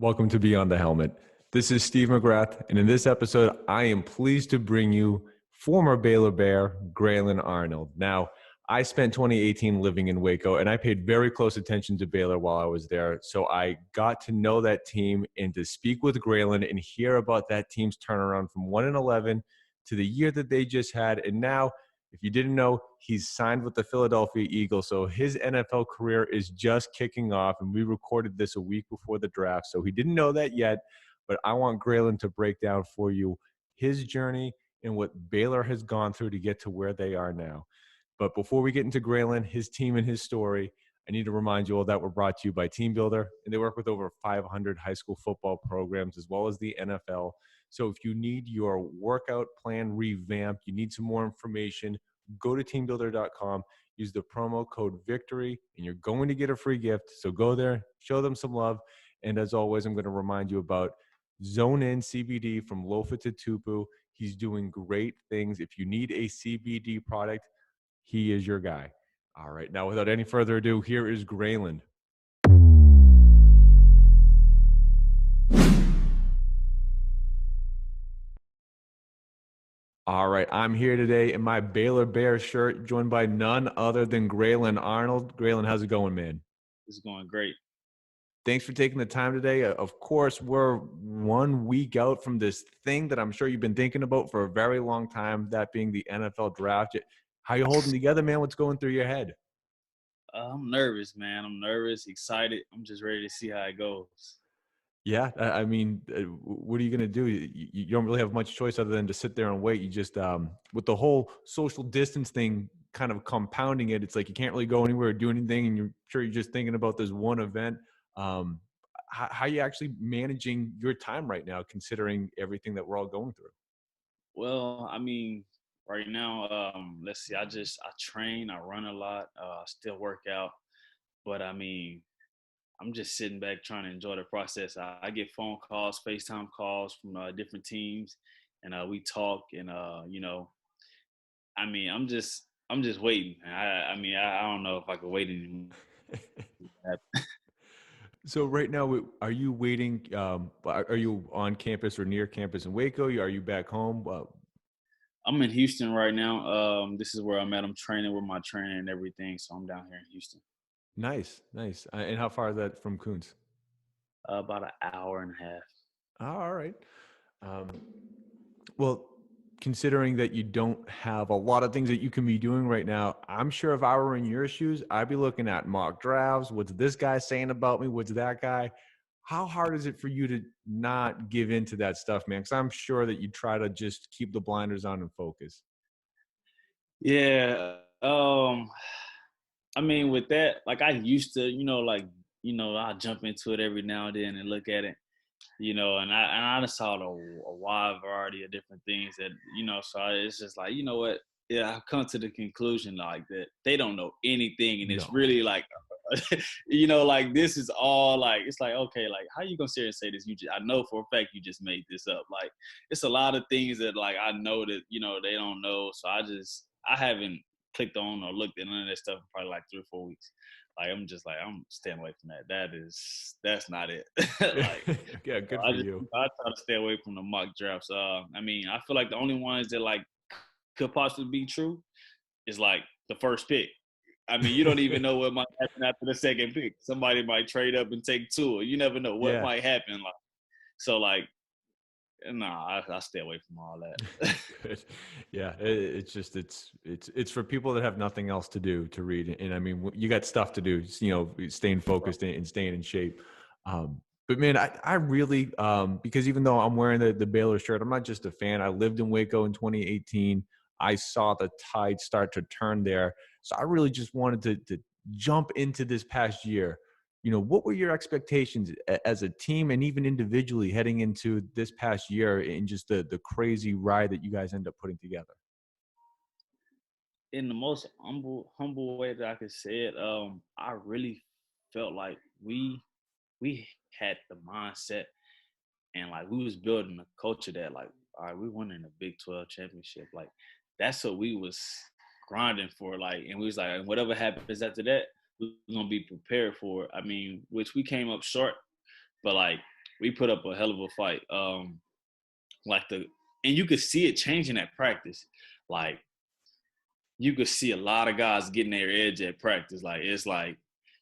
Welcome to Beyond the Helmet. This is Steve McGrath, and in this episode, I am pleased to bring you former Baylor Bear, Grayland Arnold. Now, I spent 2018 living in Waco, and I paid very close attention to Baylor while I was there, so I got to know that team and to speak with Grayland and hear about that team's turnaround from 1-11 to the year that they just had, and now, if you didn't know, he's signed with the Philadelphia Eagles, so his NFL career is just kicking off, and we recorded this a week before the draft, so he didn't know that yet, but I want Grayland to break down for you his journey and what Baylor has gone through to get to where they are now. But before we get into Grayland, his team, and his story, I need to remind you all that we're brought to you by Team Builder, and they work with over 500 high school football programs as well as the NFL. So if you need your workout plan revamped, you need some more information, go to teambuilder.com, use the promo code VICTORY, and you're going to get a free gift. So go there, show them some love. And as always, I'm going to remind you about Zone In CBD from Lofa to Tupu. He's doing great things. If you need a CBD product, he is your guy. All right. Now, without any further ado, here is Grayland. All right, I'm here today in my Baylor Bear shirt, joined by none other than Grayland Arnold. Grayland, how's it going, man? It's going great. Thanks for taking the time today. Of course, we're 1 week out from this thing that I'm sure you've been thinking about for a very long time, that being the NFL draft. How you holding together, man? What's going through your head? I'm nervous, man. I'm nervous, excited. I'm just ready to see how it goes. Yeah, I mean, what are you going to do? You don't really have much choice other than to sit there and wait. You just, with the whole social distance thing kind of compounding it, it's like you can't really go anywhere or do anything, and you're sure you're just thinking about this one event. How are you actually managing your time right now, considering everything that we're all going through? Well, I mean, right now, let's see. I train. I run a lot. I still work out, but I mean, I'm just sitting back trying to enjoy the process. I get phone calls, FaceTime calls from different teams, and we talk. And I mean, I'm just waiting. I don't know if I could wait anymore. So right now, are you waiting? Are you on campus or near campus in Waco? Are you back home? I'm in Houston right now. This is where I'm at. I'm training with my trainer and everything, so I'm down here in Houston. Nice, nice. And how far is that from Coons? About an hour and a half. All right. Um, well, considering that you don't have a lot of things that you can be doing right now, I'm sure if I were in your shoes, I'd be looking at mock drafts. What's this guy saying about me? What's that guy? How hard is it for you to not give into that stuff, man? Because I'm sure that you try to just keep the blinders on and focus. Yeah. I mean, with that, like I used to, I jump into it every now and then and look at it, and I just saw a wide variety of different things that, so it's just like, you know what? Yeah, I've come to the conclusion like that they don't know anything, and it's No. really like, like this is all like, it's like, okay, like how you gonna sit here and say this? I know for a fact you just made this up. Like it's a lot of things that like I know that they don't know, so I haven't clicked on or looked at none of that stuff in probably like 3 or 4 weeks. Like I'm just like I'm staying away from that. That's not it. Like Yeah, good for you. I try to stay away from the mock drafts. I mean, I feel like the only ones that like could possibly be true is like the first pick. I mean, you don't even know what might happen after the second pick. Somebody might trade up and take two. Or you never know what Yeah. might happen. Like so, like nah, I stay away from all that. Good. Yeah, it's just it's for people that have nothing else to do to read, and I mean you got stuff to do, staying focused and staying in shape. But man, I really because even though I'm wearing the Baylor shirt, I'm not just a fan. I lived in Waco in 2018. I saw the tide start to turn there, so I really just wanted to jump into this past year. What were your expectations as a team and even individually heading into this past year and just the crazy ride that you guys end up putting together? In the most humble way that I could say it, I really felt like we had the mindset and like we was building a culture that like, all right, we won in the Big 12 championship. Like that's what we was grinding for. Like, and we was like, whatever happens after that, we're gonna be prepared for it. I mean, which we came up short, but like we put up a hell of a fight. And you could see it changing at practice. Like you could see a lot of guys getting their edge at practice. Like it's like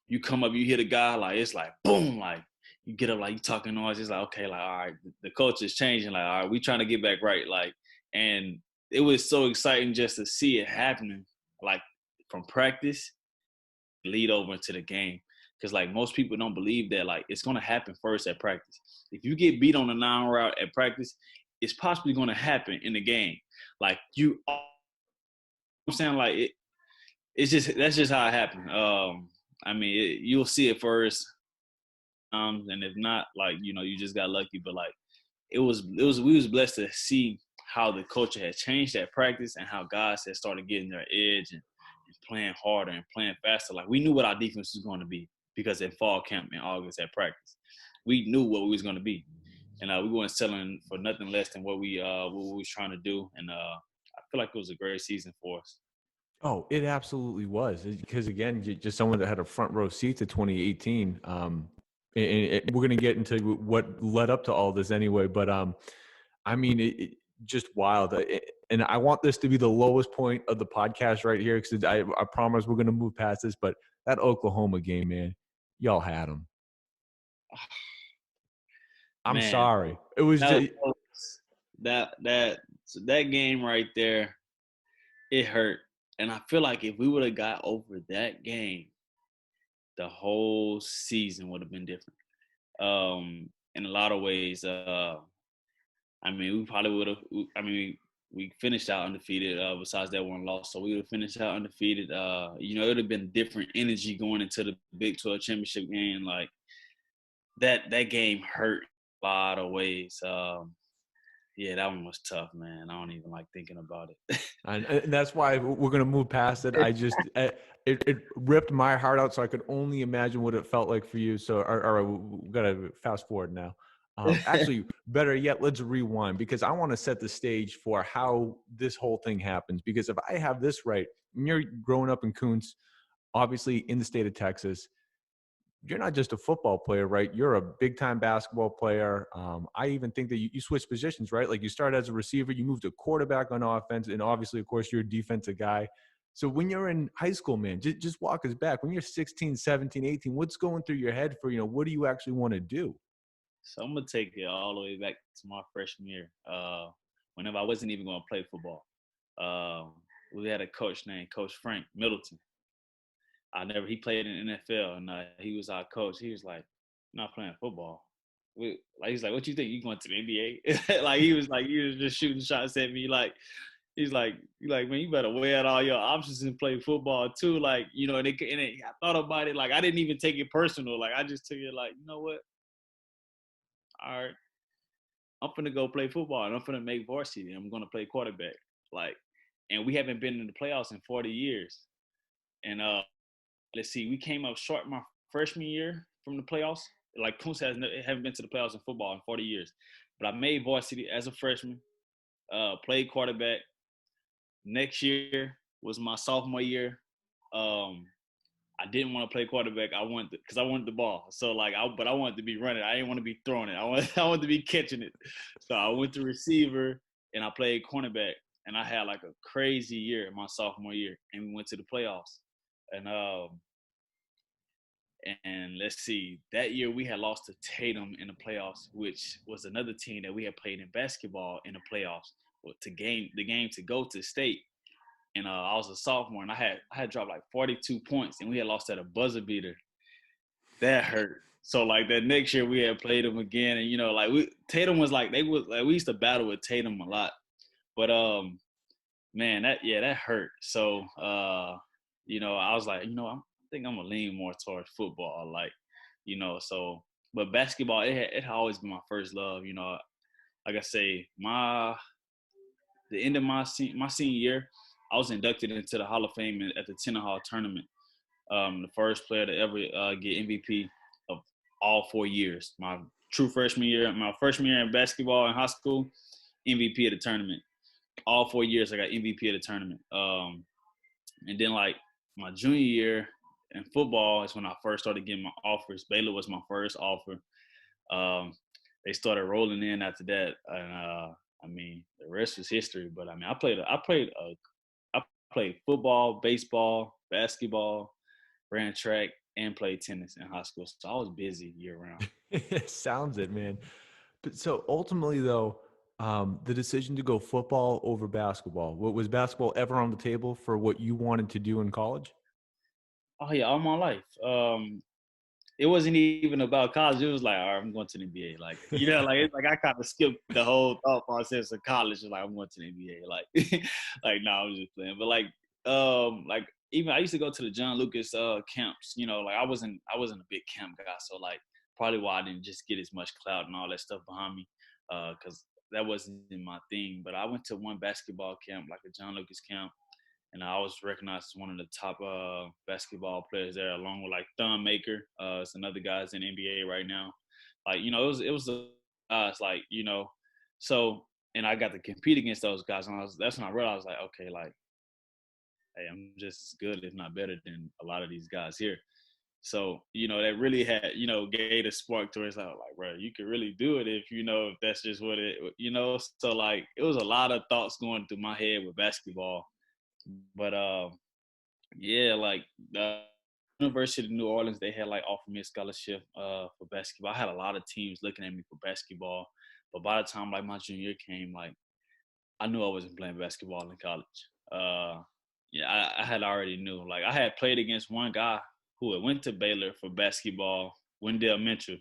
you come up, you hit a guy, like it's like boom, like you get up, like you talking noise. It's like okay, like all right, the culture is changing. Like all right, we trying to get back right. Like and it was so exciting just to see it happening. Like from practice, lead over into the game. Because like most people don't believe that like it's gonna happen first at practice. If you get beat on the 9 route at practice, it's possibly gonna happen in the game. Like I'm saying like it's just that's just how it happened. I mean, you'll see it first, and if not, like you just got lucky. But like we was blessed to see how the culture had changed at practice and how guys had started getting their edge and playing harder and playing faster. Like we knew what our defense was going to be because in fall camp in August at practice, we knew what we was going to be, and we weren't selling for nothing less than what we was trying to do. And I feel like it was a great season for us. Oh, it absolutely was. Because again, just someone that had a front row seat to 2018. And we're going to get into what led up to all this anyway. But I mean, just wild. And I want this to be the lowest point of the podcast right here because I promise we're going to move past this. But that Oklahoma game, man, y'all had them. I'm Man, sorry. It was that just, was, that game right there. It hurt, and I feel like if we would have got over that game, the whole season would have been different. In a lot of ways, I mean, we probably would have. I mean, we finished out undefeated. Besides that one loss, so we would have finished out undefeated. It would have been different energy going into the Big 12 championship game. Like that game hurt a lot of ways. Yeah, that one was tough, man. I don't even like thinking about it. and that's why we're going to move past it. It ripped my heart out, so I could only imagine what it felt like for you. So, all right, we got to fast forward now. Actually, better yet, let's rewind because I want to set the stage for how this whole thing happens. Because if I have this right, when you're growing up in Kuntz, obviously in the state of Texas, you're not just a football player, right? You're a big-time basketball player. I even think that you switch positions, right? Like you start as a receiver, you move to quarterback on offense, and obviously, of course, you're a defensive guy. So when you're in high school, man, just walk us back. When you're 16, 17, 18, what's going through your head for, what do you actually want to do? So I'm gonna take it all the way back to my freshman year. Whenever I wasn't even gonna play football, we had a coach named Coach Frank Middleton. He played in the NFL, and he was our coach. He was like, "I'm not playing football." He's like, "What you think? You going to the NBA?" he was just shooting shots at me. He's like, man, you better weigh out all your options and play football too. I thought about it. Like, I didn't even take it personal. Like, I just took it like, you know what? All right, I'm finna go play football and I'm finna make varsity and I'm gonna play quarterback. Like, and we haven't been in the playoffs in 40 years. And let's see, we came up short my freshman year from the playoffs. Like Kuntz haven't been to the playoffs in football in 40 years. But I made varsity as a freshman, played quarterback. Next year was my sophomore year. I didn't want to play quarterback. Because I wanted the ball. So but I wanted to be running. I didn't want to be throwing it. I wanted to be catching it. So I went to receiver and I played cornerback. And I had like a crazy year in my sophomore year. And we went to the playoffs. And let's see, that year we had lost to Tatum in the playoffs, which was another team that we had played in basketball in the playoffs the game to go to state. And I was a sophomore, and I had dropped like 42 points, and we had lost at a buzzer beater. That hurt. So like that next year we had played them again, and Tatum was like we used to battle with Tatum a lot, but man, that hurt. So I was like, I think I'm gonna lean more towards football, so. But basketball, it had always been my first love. Like I say, the end of my senior year, I was inducted into the Hall of Fame at the Tenor Hall tournament. The first player to ever get MVP of all 4 years. My freshman year in basketball in high school, MVP of the tournament. All 4 years I got MVP of the tournament. And then like my junior year in football is when I first started getting my offers. Baylor was my first offer. they started rolling in after that, and I mean, the rest was history. But I mean, I played football, baseball, basketball, ran track, and played tennis in high school. So I was busy year round. Sounds it, man. But so ultimately, though, the decision to go football over basketball, was basketball ever on the table for what you wanted to do in college? Oh yeah, all my life. It wasn't even about college. It was like, all right, I'm going to the NBA. Like, like it's like I kind of skipped the whole thought process of college. It's like I'm going to the NBA. Like, like no, I was just playing. But like even I used to go to the John Lucas camps. Like I wasn't a big camp guy, so like probably why I didn't just get as much clout and all that stuff behind me, because that wasn't my thing. But I went to one basketball camp, like a John Lucas camp, and I was recognized as one of the top basketball players there, along with like Thon Maker. It's another guy's in the NBA right now. Like it was the guys like so, and I got to compete against those guys, and that's when I realized like, okay, like, hey, I'm just as good, if not better, than a lot of these guys here. So that really had gave a spark to it. It's like, bro, you could really do it if that's just what it. So like it was a lot of thoughts going through my head with basketball, but yeah, like the University of New Orleans, they had like offered me a scholarship for basketball. I had a lot of teams looking at me for basketball, but by the time like my junior year came, like I knew I wasn't playing basketball in college. Yeah, I had already knew. Like I had played against one guy who had went to Baylor for basketball, Wendell Mitchell.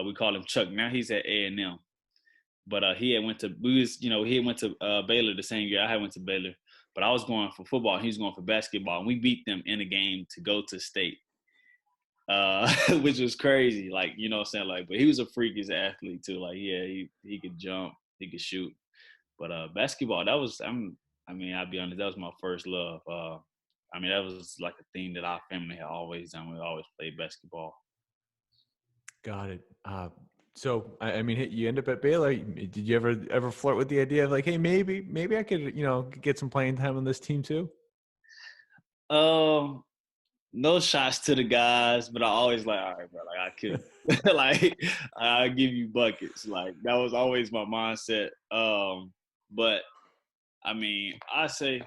We call him Chuck. Now he's at A&M. But he had went to he had went to Baylor the same year I had went to Baylor. But I was going for football, and he was going for basketball, and we beat them in a game to go to state, which was crazy. Like what I'm saying, like, but he was a freak as an athlete too. Like, yeah, he could jump, he could shoot. But basketball, that was I mean, I'll be honest, that was my first love. I mean, that was like a thing that our family had always done. We always played basketball. Got it. So I mean, hey, you end up at Baylor. Did you ever flirt with the idea of like, hey, maybe I could get some playing time on this team too? Um, no shots to the guys, but I always like, all right, bro, like I could, like I give you buckets. Like that was always my mindset. But I mean, I say,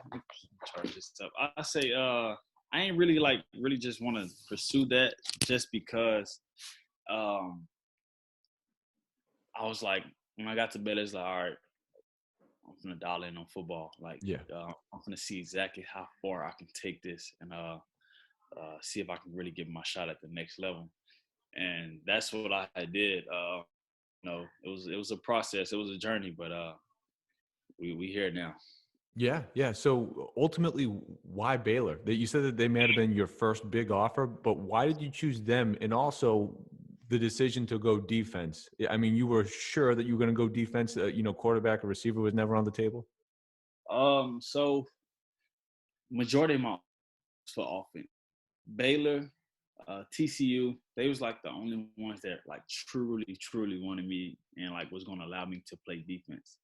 charge this up. I say, I ain't really really just want to pursue that just because, um, I was like, when I got to bed, it's like, all right, I'm gonna dial in on football. Like, Yeah. I'm gonna see exactly how far I can take this, and see if I can really give my shot at the next level. And that's what I did. It was a process, it was a journey, but we here now. Yeah, yeah. So ultimately, why Baylor? That you said that they may have been your first big offer, but why did you choose them? And also the decision to go defense. I mean, you were sure that you were going to go defense. Quarterback or receiver was never on the table. So majority of my for offense. Baylor, TCU, they was like the only ones that like truly wanted me and like was gonna allow me to play defense.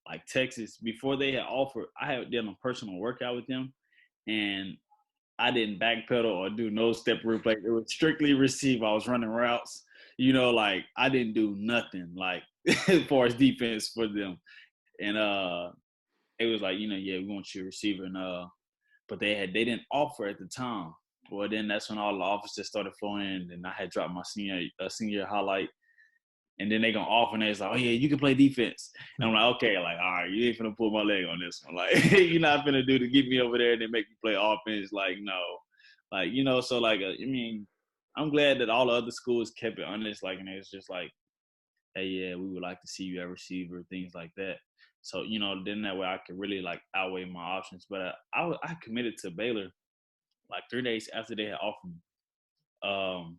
Like Texas, before they had offered, I had done a personal workout with them, and I didn't backpedal or do no step replay. It was strictly receive. I was running routes. Like I didn't do nothing like as far as defense for them. And it was like, yeah, we want you a receiver, and but they didn't offer at the time. Well, then that's when all the offers just started flowing in, and I had dropped my senior highlight, and then they gonna offer, and it's like, oh yeah, you can play defense, and I'm like, okay, like, all right, you ain't finna pull my leg on this one, like you're not finna do to get me over there and then make me play offense, like no, like so like I mean, I'm glad that all the other schools kept it honest, like, and it's just like, hey, yeah, we would like to see you at receiver, things like that. So then that way I could really like outweigh my options. But I committed to Baylor like 3 days after they had offered me.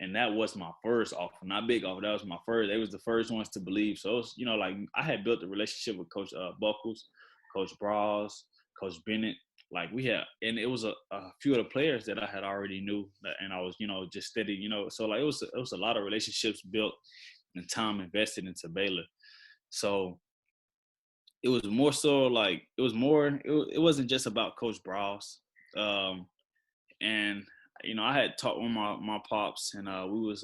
And that was my first offer, not big offer. That was my first. They was the first ones to believe. So it was, like I had built a relationship with Coach Buckles, Coach Bras, Coach Bennett. Like we had, and it was a few of the players that I had already knew, and I was, just steady, So like it was a lot of relationships built and time invested into Baylor. So it was more so like it wasn't just about Coach Bras. And I had talked with my pops, and we was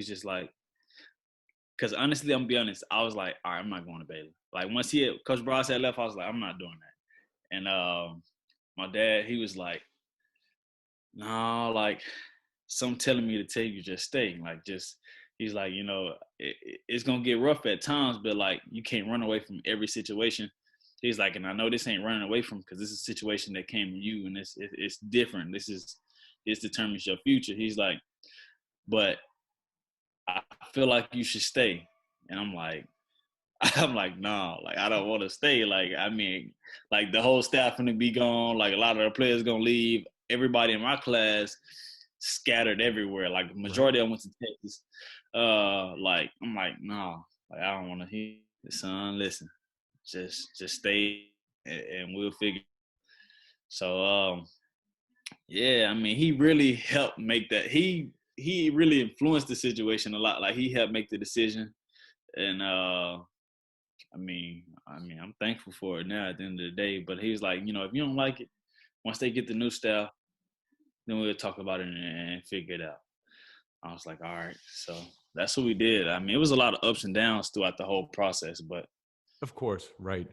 just like, Because honestly, I'm gonna be honest, I was like, all right, I'm not going to Baylor. Like once Coach Bras had left, I was like, I'm not doing that. And my dad, he was like, no, like some telling me to tell you just stay. Like just he's like, it's gonna get rough at times, but like you can't run away from every situation. He's like, and I know this ain't running away from because this is a situation that came to you, and it's different. This determines your future. He's like, but I feel like you should stay. And I'm like, no, like I don't want to stay. Like, I mean, like the whole staff gonna be gone. Like a lot of the players gonna leave. Everybody in my class scattered everywhere. Like the majority of them went to Texas. Like I'm like, no, like I don't want to hear the son. Listen, just stay and we'll figure. So yeah, I mean, he really helped make that. He really influenced the situation a lot. Like he helped make the decision, and I mean, I'm thankful for it now at the end of the day. But he was like, if you don't like it, once they get the new staff, then we'll talk about it and figure it out. I was like, all right. So that's what we did. I mean, it was a lot of ups and downs throughout the whole process, but Of course, right.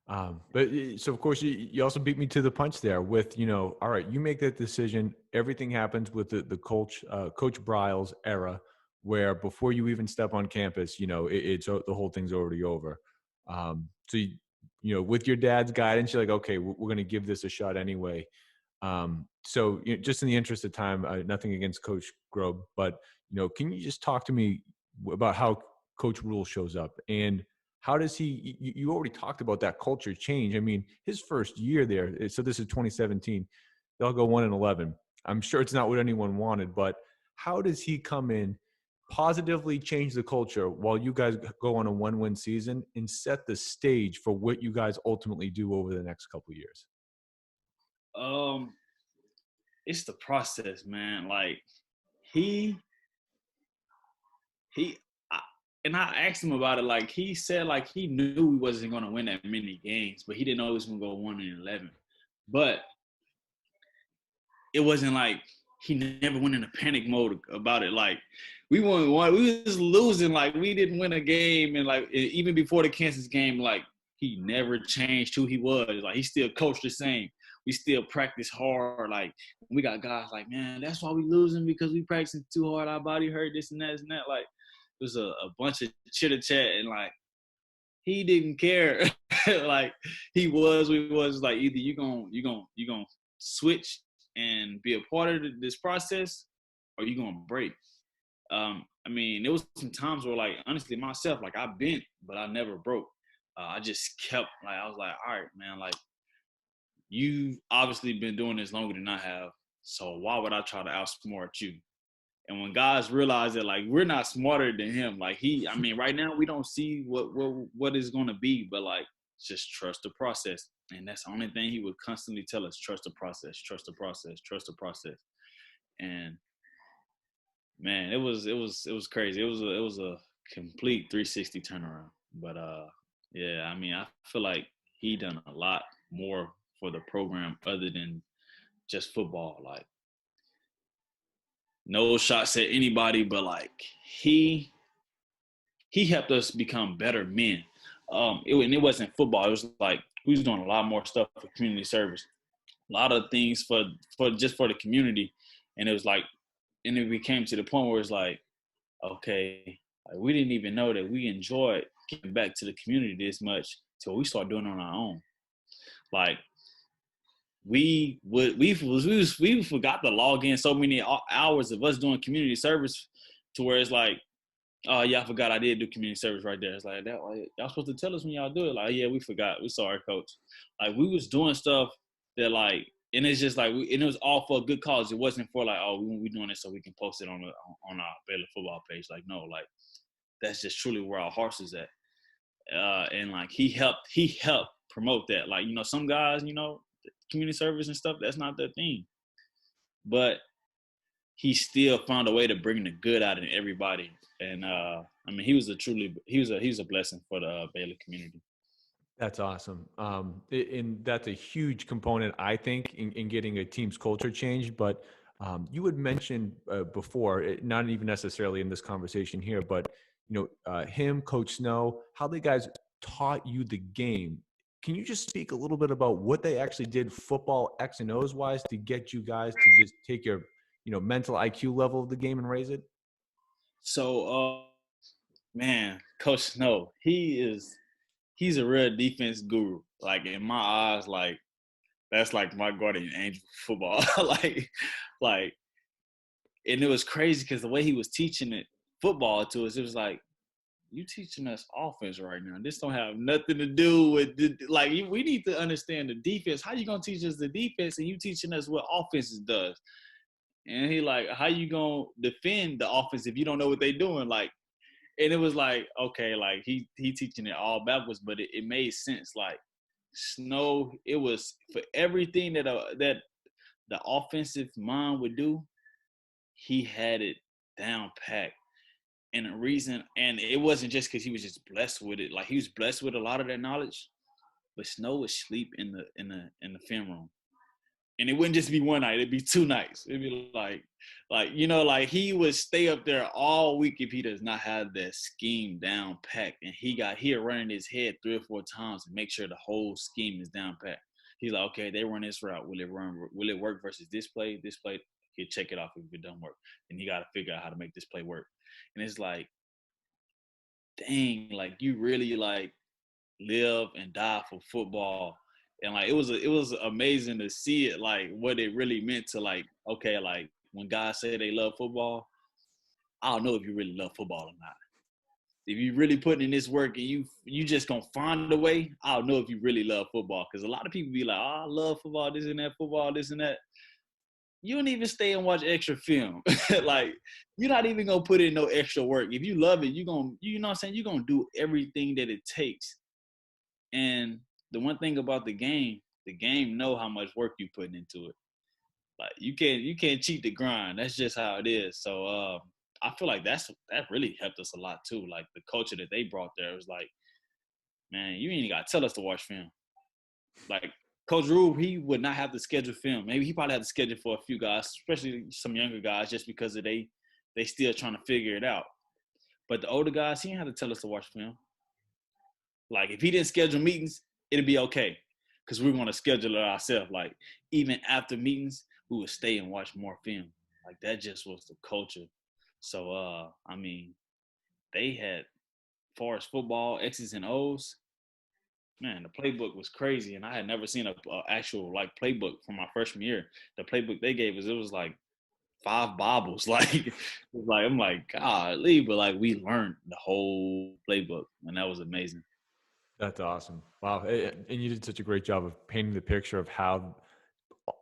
So of course you also beat me to the punch there with, all right, you make that decision. Everything happens with the Coach Bryle's era, where before you even step on campus, it's the whole thing's already over. So with your dad's guidance, you're like, okay, we're going to give this a shot anyway. So just in the interest of time, nothing against Coach Grobe, but can you just talk to me about how Coach Rhule shows up, and how does he? You already talked about that culture change. I mean, his first year there. So this is 2017. They'll go 1-11. I'm sure it's not what anyone wanted, but how does he come in, positively change the culture while you guys go on a 1-win season and set the stage for what you guys ultimately do over the next couple of years? um, it's the process, man. Like he he I, and I asked him about it. Like he said, like he knew he wasn't going to win that many games, but he didn't know he was going to go 1-11. But it wasn't like he never went in a panic mode about it. Like we won one, we was losing. Like we didn't win a game, and like even before the Kansas game, like he never changed who he was. Like he still coached the same. We still practice hard. Like we got guys like, man, that's why we losing because we practicing too hard. Our body hurt. This and that, and that. Like it was a bunch of chitter chat, and like he didn't care. Like he was, we was like either you gonna switch and be a part of this process, or you gonna break. I mean, there was some times where, like, honestly, myself, like, I bent, but I never broke. I just kept, like, I was like, all right, man, like, you've obviously been doing this longer than I have, so why would I try to outsmart you? And when guys realize that, like, we're not smarter than him, like, I mean, right now we don't see what is going to be, but, like, just trust the process. And that's the only thing he would constantly tell us: trust the process, trust the process, trust the process. And man, it was crazy. It was a complete 360 turnaround. But yeah, I mean, I feel like he done a lot more for the program other than just football. Like no shots at anybody, but like he helped us become better men. And it wasn't football. It was like we was doing a lot more stuff for community service, a lot of things for just for the community. And it was like, and it became to the point where it's like, okay, like we didn't even know that we enjoyed giving back to the community this much till we start doing it on our own. Like we forgot to log in so many hours of us doing community service to where it's like, oh yeah, I forgot I did do community service right there. It's like that. Like, y'all supposed to tell us when y'all do it. Like, yeah, we forgot. We sorry, coach. Like we was doing stuff that like, and it's just like, and it was all for a good cause. It wasn't for like, oh, we doing it so we can post it on our Baylor football page. Like, no, like that's just truly where our hearts is at. And like he helped promote that. Like, some guys, community service and stuff, that's not their thing. But he still found a way to bring the good out in everybody. And I mean, he was a blessing for the Baylor community. That's awesome. And that's a huge component, I think, in getting a team's culture changed. But you had mentioned before, not even necessarily in this conversation here, but him, Coach Snow, how they guys taught you the game. Can you just speak a little bit about what they actually did football X and O's wise to get you guys to just take your, mental IQ level of the game and raise it? So, man, Coach Snow, he's a real defense guru. Like in my eyes, like that's like my guardian angel for football. like, and it was crazy because the way he was teaching it football to us, it was like, you teaching us offense right now. This don't have nothing to do with we need to understand the defense. How you gonna teach us the defense and you teaching us what offense does? And he like, how you gonna defend the offense if you don't know what they doing? Like, and it was like, okay, like he teaching it all backwards, but it made sense. Like Snow, it was for everything that the offensive mind would do, he had it down packed. And the reason, and it wasn't just because he was just blessed with it. Like he was blessed with a lot of that knowledge, but Snow would sleep in the film room, and it wouldn't just be one night; it'd be 2 nights. It'd be like he would stay up there all week if he does not have that scheme down packed, and he'd run in his head 3 or 4 times and make sure the whole scheme is down packed. He's like, okay, they run this route. Will it work versus this play? This play, he'll check it off if it doesn't work, and he got to figure out how to make this play work. And it's like, dang, like you really like live and die for football. And like it was amazing to see it, like what it really meant to like, okay, like when guys say they love football, I don't know if you really love football or not. If you really putting in this work and you just gonna find a way, I don't know if you really love football. Because a lot of people be like, oh, I love football, this and that, football, this and that. You don't even stay and watch extra film. Like you're not even gonna put in no extra work. If you love it, you know what I'm saying, you're gonna do everything that it takes. And the one thing about the game know how much work you putting into it. Like you can't cheat the grind. That's just how it is. So I feel like that really helped us a lot too. Like the culture that they brought there was like, man, you ain't gotta tell us to watch film. Like Coach Rhule, he would not have to schedule film. Maybe he probably had to schedule for a few guys, especially some younger guys, just because of they still trying to figure it out. But the older guys, he didn't have to tell us to watch film. Like if he didn't schedule meetings, it'd be okay, because we're gonna schedule it ourselves. Like even after meetings, we would stay and watch more film. Like that just was the culture. So I mean, they had, far as football X's and O's, man, the playbook was crazy, and I had never seen a actual like playbook from my freshman year. The playbook they gave us, it was like 5 Bibles. Like I'm like, golly, but like we learned the whole playbook, and that was amazing. That's awesome. Wow. And you did such a great job of painting the picture of how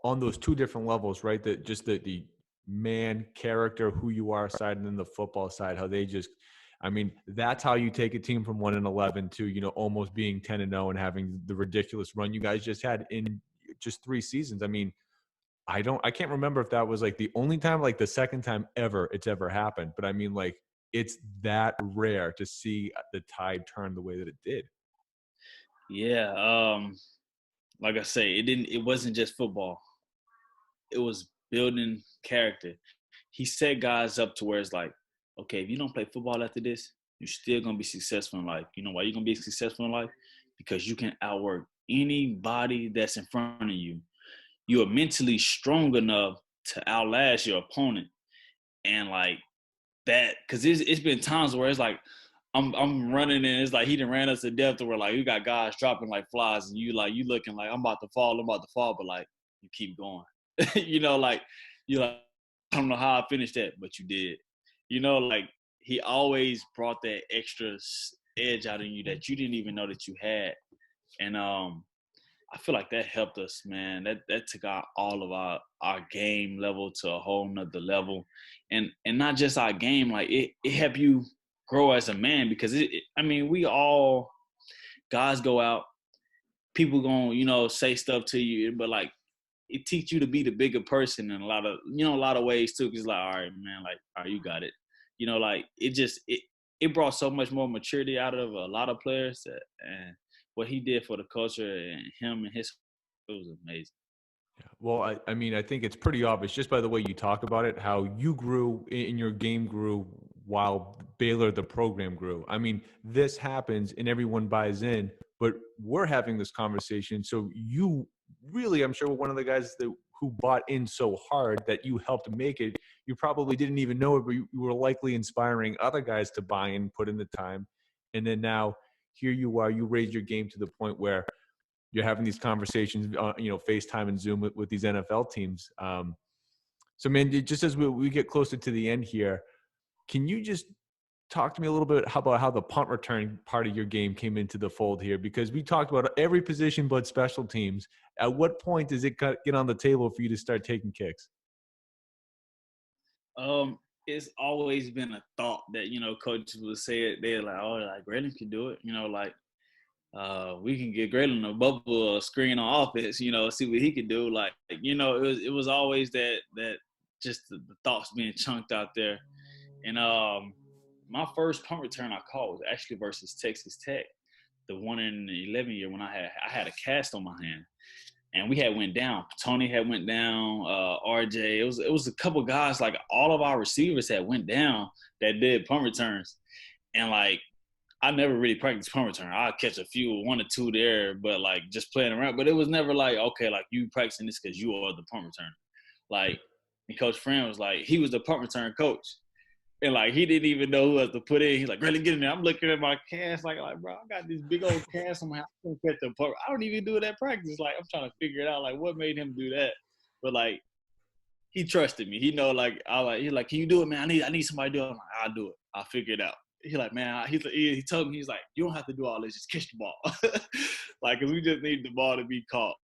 on those two different levels, right? That just the man character, who you are side, and then the football side, how they just, I mean, that's how you take a team from 1-11 to, almost being 10-0 and having the ridiculous run you guys just had in just 3 seasons. I mean, I can't remember if that was like the only time, like the second time ever it's ever happened. But I mean, like, it's that rare to see the tide turn the way that it did. Yeah, like I say, it wasn't just football. It was building character. He set guys up to where it's like, okay, if you don't play football after this, you're still gonna be successful in life. You know why you're gonna be successful in life? Because you can outwork anybody that's in front of you. You are mentally strong enough to outlast your opponent. And like that, because it's been times where it's like I'm running and it's like he done ran us to death to where like you got guys dropping like flies and you looking like I'm about to fall, but like you keep going. Like you like, I don't know how I finished that, but you did. Like he always brought that extra edge out in you that you didn't even know that you had. And I feel like that helped us, man. That took all of our game level to a whole nother level. And not just our game, like it helped you grow as a man, because I mean, we all guys go out, people gonna, say stuff to you, but like it teach you to be the bigger person in a lot of ways too. Cause like, all right, man, like, all right, you got it. Like it brought so much more maturity out of a lot of players and what he did for the culture and him and his, it was amazing. Well, I mean, I think it's pretty obvious just by the way you talk about it, how you grew in your game grew while Baylor, the program, grew. I mean, this happens and everyone buys in, but we're having this conversation. So you really, I'm sure, were one of the guys who bought in so hard that you helped make it. You probably didn't even know it, but you were likely inspiring other guys to buy in, put in the time. And then now here you are, you raised your game to the point where you're having these conversations, FaceTime and Zoom with these NFL teams. So, man, just as we get closer to the end here, can you just talk to me a little bit about how the punt return part of your game came into the fold here? Because we talked about every position but special teams. At what point does it get on the table for you to start taking kicks? It's always been a thought that, coaches would say it. They're like, oh, like Grayland can do it. We can get Grayland a bubble screen on offense, see what he could do. Like, it was always that just the thoughts being chunked out there. And my first punt return I caught was actually versus Texas Tech, the one in the 11 year when I had a cast on my hand. And we had went down. Tony had went down. RJ. It was a couple guys. Like all of our receivers had went down that did punt returns, and like I never really practiced punt return. I'd catch a few, one or two there, but like just playing around. But it was never like, okay, like you practicing this because you are the punt returner. Like, and Coach Fran was like, he was the punt return coach. And like he didn't even know who else to put in. He's like, really get in there. I'm looking at my cast like bro, I got this big old cast on my house. I don't even do it at practice. Like I'm trying to figure it out. Like what made him do that? But like he trusted me. He know he's like, can you do it, man? I need somebody to do it. I'm like, I'll do it. I'll figure it out. He's like, man, he told me, he's like, you don't have to do all this, just catch the ball. Like, cause we just need the ball to be caught.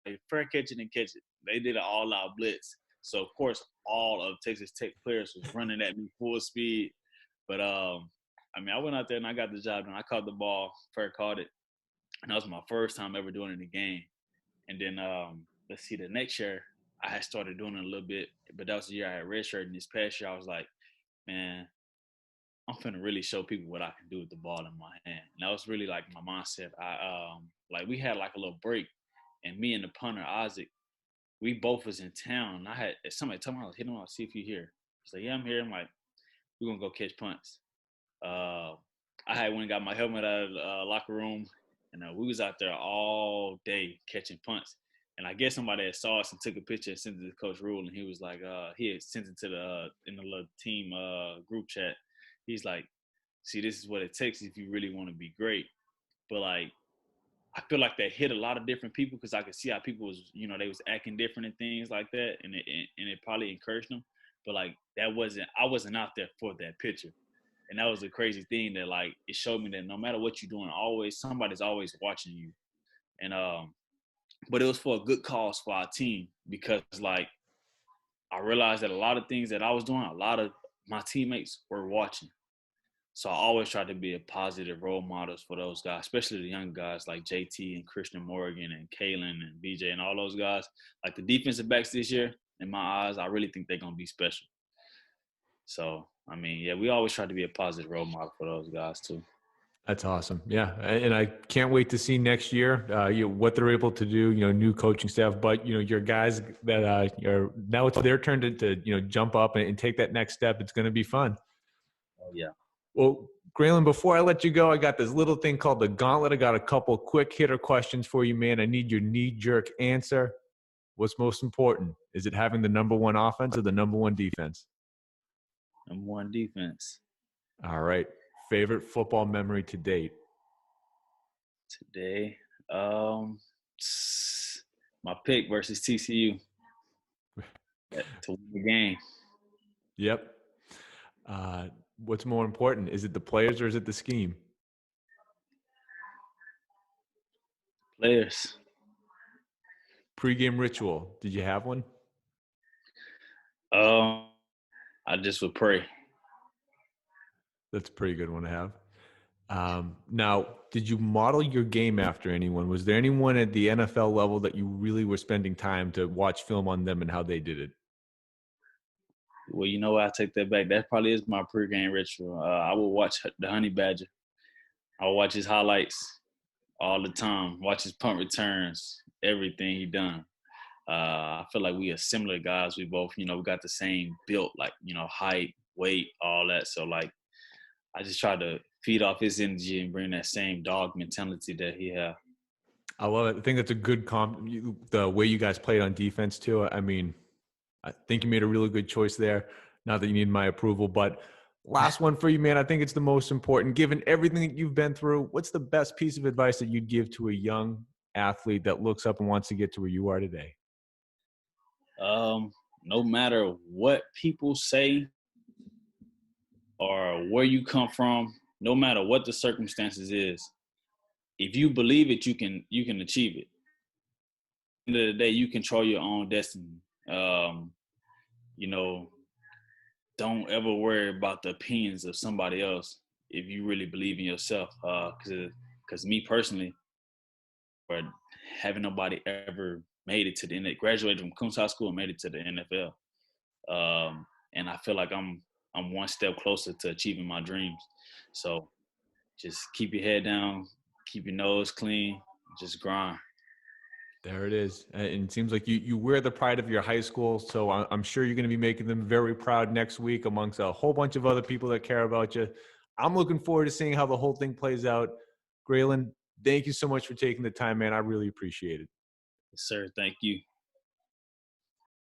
Like, fair catching and catch it. They did an all-out blitz. So of course, all of Texas Tech players was running at me full speed. But I went out there and I got the job done. I caught the ball, fair caught it, and that was my first time ever doing it in a game. And then the next year I had started doing it a little bit, but that was the year I had redshirted. And this past year I was like, man, I'm finna really show people what I can do with the ball in my hand. And that was really like my mindset. We had like a little break, and me and the punter Isaac, we both was in town. I had somebody tell me I was hitting him. I'll see if you here. He's like, yeah, I'm here. I'm like, we're gonna go catch punts. I had went and got my helmet out of the locker room, and we was out there all day catching punts. And I guess somebody had saw us and took a picture and sent it to Coach Rhule, and he was like, he had sent it to in the little team group chat. He's like, see, this is what it takes if you really want to be great. But like, I feel like that hit a lot of different people because I could see how people was, they was acting different and things like that, and it probably encouraged them. But like, I wasn't out there for that picture. And that was the crazy thing that like it showed me that no matter what you're doing, somebody's always watching you. And but it was for a good cause for our team because like I realized that a lot of things that I was doing, a lot of my teammates were watching. So I always try to be a positive role models for those guys, especially the young guys like JT and Christian Morgan and Kalen and BJ and all those guys. Like the defensive backs this year, in my eyes, I really think they're gonna be special. So we always try to be a positive role model for those guys too. That's awesome. Yeah. And I can't wait to see next year, what they're able to do, new coaching staff, but, your guys that are now it's their turn to jump up and take that next step. It's going to be fun. Oh, yeah. Well, Grayland, before I let you go, I got this little thing called the Gauntlet. I got a couple quick hitter questions for you, man. I need your knee-jerk answer. What's most important? Is it having the number one offense or the number one defense? Number one defense. All right. Favorite football memory to date? Today, my pick versus TCU to win the game. Yep. What's more important? Is it the players or is it the scheme? Players. Pre-game ritual. Did you have one? I just would pray. That's a pretty good one to have. Now, did you model your game after anyone? Was there anyone at the NFL level that you really were spending time to watch film on them and how they did it? Well, you know what? I take that back. That probably is my pregame ritual. I will watch the Honey Badger. I will watch his highlights all the time. Watch his punt returns, everything he done. I feel like we are similar guys. We both, we got the same build, like, height, weight, all that. So like I just try to feed off his energy and bring that same dog mentality that he have. I love it. I think that's a good the way you guys played on defense too. I mean, I think you made a really good choice there. Not that you need my approval, but last one for you, man. I think it's the most important. Given everything that you've been through, what's the best piece of advice that you'd give to a young athlete that looks up and wants to get to where you are today? No matter what people say or where you come from, no matter what the circumstances is, if you believe it, you can achieve it. At the end of the day, you control your own destiny. Um, you know, don't ever worry about the opinions of somebody else if you really believe in yourself. Because me personally, or having nobody ever made it to the end, graduated from Coons High School and made it to the NFL. And I feel like I'm one step closer to achieving my dreams. So just keep your head down, keep your nose clean, just grind. There it is. And it seems like you wear the pride of your high school. So I'm sure you're going to be making them very proud next week amongst a whole bunch of other people that care about you. I'm looking forward to seeing how the whole thing plays out. Grayland, thank you so much for taking the time, man. I really appreciate it. Yes, sir. Thank you.